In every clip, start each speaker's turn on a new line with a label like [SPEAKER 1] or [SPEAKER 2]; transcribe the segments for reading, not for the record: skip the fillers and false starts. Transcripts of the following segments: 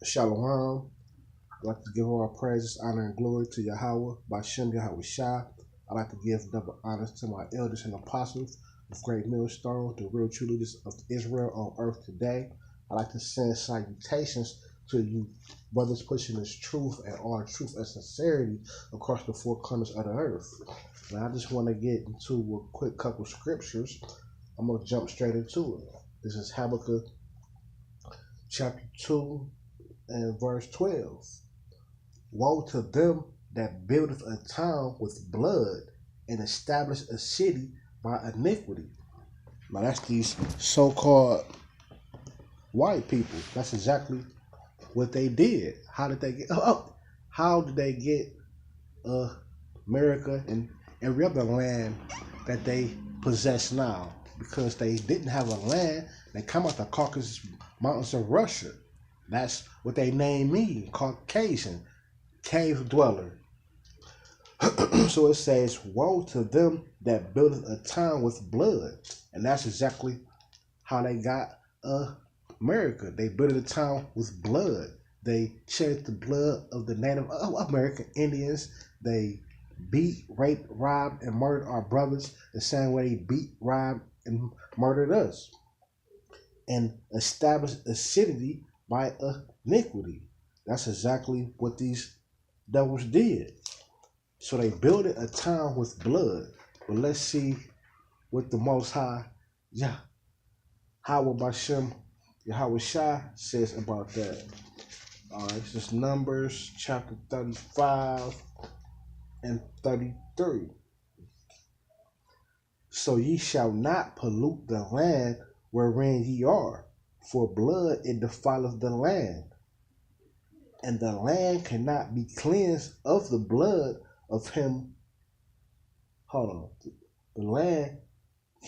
[SPEAKER 1] Shalom. I'd like to give all our praises, honor, and glory to Yahweh, Bashem Yahweh Shai. I'd like to give double honors to my elders and apostles of Great Millstone, the real true leaders of Israel on earth today. I'd like to send salutations to you brothers pushing this truth and all truth and sincerity across the four corners of the earth. Now, I just want to get into a quick couple scriptures. I'm going to jump straight into it. This is Habakkuk chapter 2 and verse 12. Woe to them that buildeth a town with blood and establish a city by iniquity. Now that's these so-called white people. That's exactly what they did. How did they get America and every other land that they possess now? Because they didn't have a land. They come out the Caucasus Mountains of Russia. That's what they name me, Caucasian, cave dweller. So it says, woe to them that buildeth a town with blood. And that's exactly how they got America. They built a town with blood. They shed the blood of the Native American Indians. They beat, raped, robbed, and murdered our brothers the same way they beat, robbed, and murdered us. And established a city by iniquity. That's exactly what these devils did. So they built a town with blood. But let's see what the Most High, Yahweh Bashem, Yahweh Shai says about that. All right, this is Numbers chapter 35 and 33. So ye shall not pollute the land wherein ye are, for blood it defileth the land, and the land cannot be cleansed of the blood of him. The land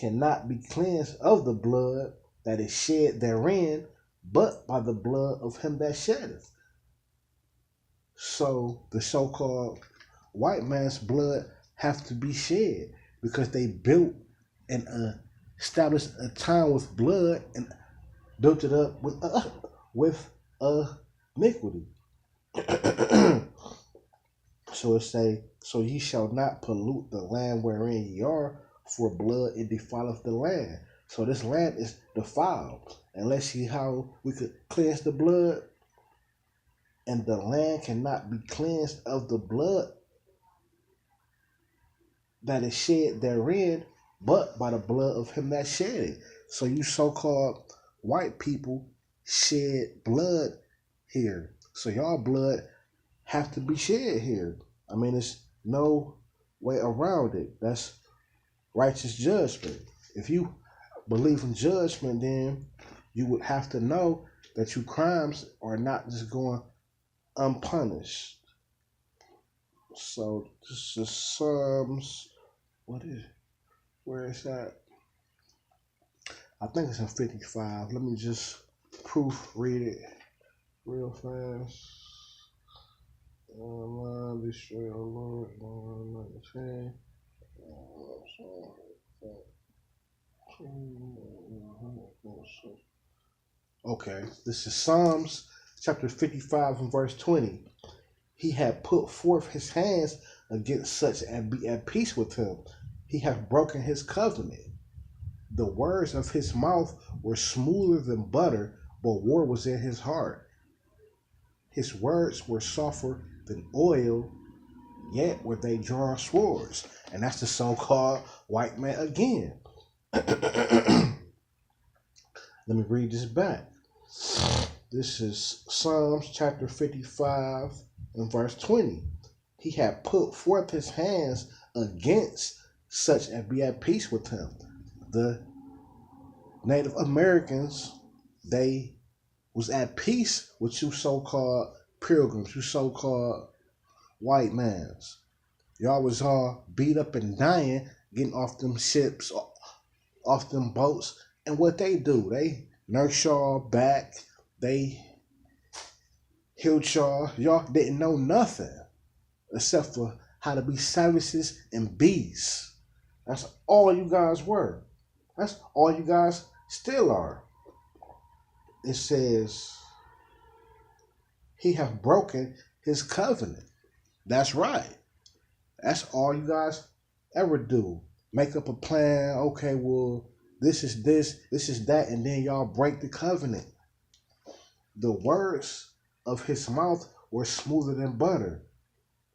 [SPEAKER 1] cannot be cleansed of the blood that is shed therein, but by the blood of him that sheddeth. So the so-called white man's blood have to be shed because they built and established a town with blood and built it up with iniquity. So it say, so ye shall not pollute the land wherein ye are, for blood it defileth the land. So this land is defiled. And let's see how we could cleanse the blood. And the land cannot be cleansed of the blood that is shed therein, but by the blood of him that shed it. So you so-called white people shed blood here. So y'all blood have to be shed here. I mean, there's no way around it. That's righteous judgment. If you believe in judgment, then you would have to know that your crimes are not just going unpunished. So this is Psalms. Where is that? I think it's in 55. Let me just proofread it real fast. Okay, this is Psalms chapter 55 and verse 20. He had put forth his hands against such and be at peace with him. He hath broken his covenant. The words of his mouth were smoother than butter, but war was in his heart. His words were softer than oil, yet were they drawn swords. And that's the so-called white man again. Let me read this back. This is Psalms chapter 55 and verse 20. He had put forth his hands against such and be at peace with him. The Native Americans, they was at peace with you so-called pilgrims, you so-called white mans. Y'all was all beat up and dying, getting off them ships, off them boats. And what they do, they nurse y'all back, they healed y'all. Y'all didn't know nothing except for how to be savages and beasts. That's all you guys were. That's all you guys still are. It says, He have broken his covenant. That's right. That's all you guys ever do. Make up a plan. Okay, well, this is that, and then y'all break the covenant. The words of his mouth were smoother than butter,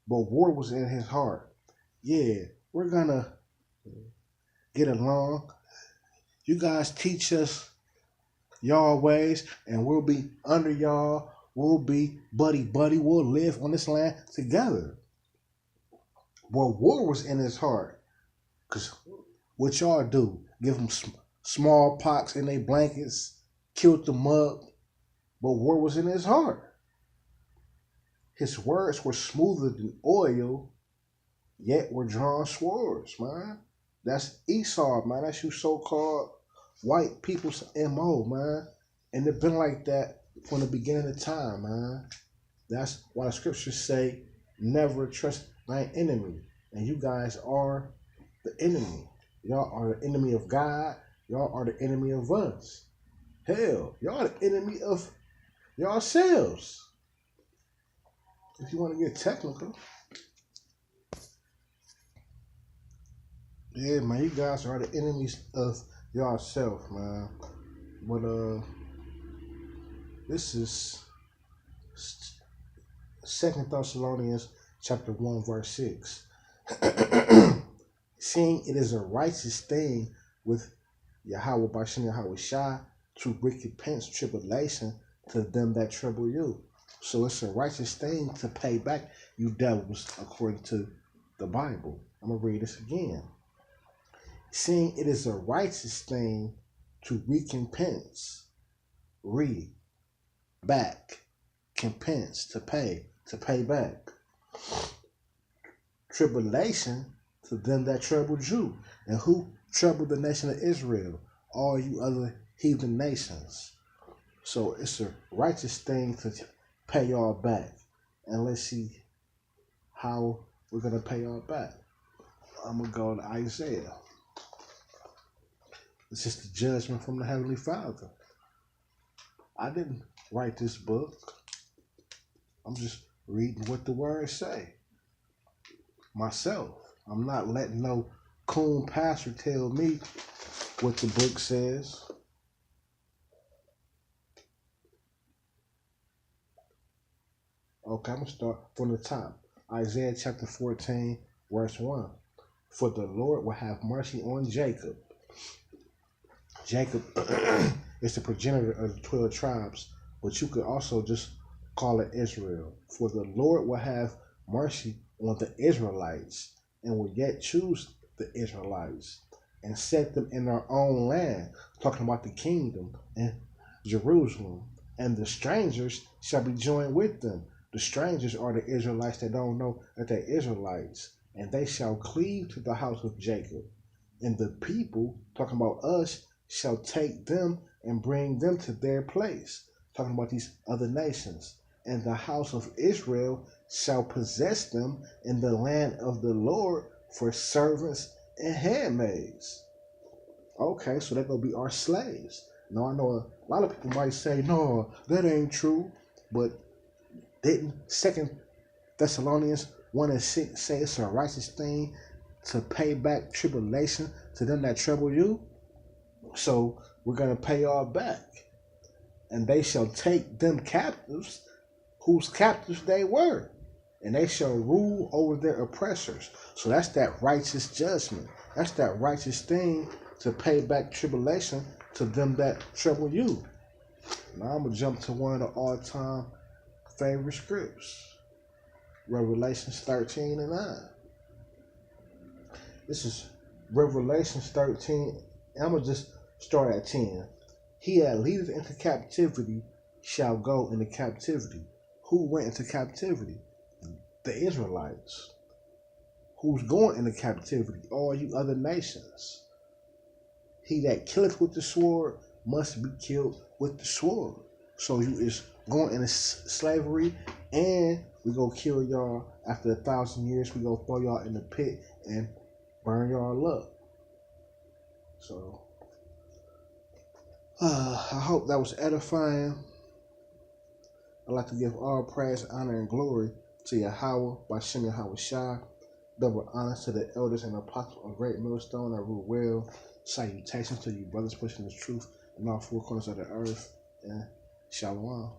[SPEAKER 1] but war was in his heart. Yeah, we're gonna get along. You guys teach us y'all ways, and we'll be under y'all. We'll be buddy buddy. We'll live on this land together. Well, war was in his heart, cause what y'all do? Give them smallpox in their blankets, killed them up. But war was in his heart. His words were smoother than oil, yet were drawn swords, man. That's Esau, man. That's you so-called white people's MO, man. And it's been like that from the beginning of time, man. That's why the scriptures say, never trust thine enemy. And you guys are the enemy. Y'all are the enemy of God. Y'all are the enemy of us. Hell, y'all the enemy of yourselves. If you want to get technical. Yeah, man, you guys are the enemies of yourself, man. But this is 2 Thessalonians chapter 1, verse 6. Seeing it is a righteous thing with Yahweh Bashem Yahweh Shai to recompense tribulation to them that trouble you. So it's a righteous thing to pay back you devils according to the Bible. I'm going to read this again. Seeing it is a righteous thing to recompense, back, compense, to pay back. Tribulation to them that troubled you. And who troubled the nation of Israel? All you other heathen nations. So it's a righteous thing to pay y'all back. And let's see how we're going to pay y'all back. I'm going to go to Isaiah. This is the judgment from the Heavenly Father. I didn't write this book. I'm just reading what the words say. Myself. I'm not letting no coon pastor tell me what the book says. Okay, I'm going to start from the top. Isaiah chapter 14, verse 1. For the Lord will have mercy on Jacob. Jacob is the progenitor of the 12 tribes, but you could also just call it Israel. For the Lord will have mercy on the Israelites and will yet choose the Israelites and set them in their own land, talking about the kingdom and Jerusalem. And the strangers shall be joined with them. The strangers are the Israelites that don't know that they're Israelites. And they shall cleave to the house of Jacob. And the people, talking about us, shall take them and bring them to their place. Talking about these other nations. And the house of Israel shall possess them in the land of the Lord for servants and handmaids. Okay, so they're going to be our slaves. Now, I know a lot of people might say, no, that ain't true. But didn't 2 Thessalonians 1 and 6 say it's a righteous thing to pay back tribulation to them that trouble you? So we're going to pay all back. And they shall take them captives, whose captives they were. And they shall rule over their oppressors. So that's that righteous judgment. That's that righteous thing to pay back tribulation to them that trouble you. Now I'm going to jump to one of the all-time favorite scripts. Revelations 13 and 9. This is Revelations 13. And I'm going to just start at 10. He that leadeth into captivity shall go into captivity. Who went into captivity? The Israelites. Who's going into captivity? All you other nations. He that killeth with the sword must be killed with the sword. So you is going into slavery, and we go kill y'all after 1,000 years. We go throw y'all in the pit and burn y'all up. So I hope that was edifying. I'd like to give all praise, honor, and glory to Yahweh by Shem Yahweh Shai. Double honors to the elders and apostles of Great Millstone that rule well. Salutations to you brothers pushing the truth in all four corners of the earth. And Shalom.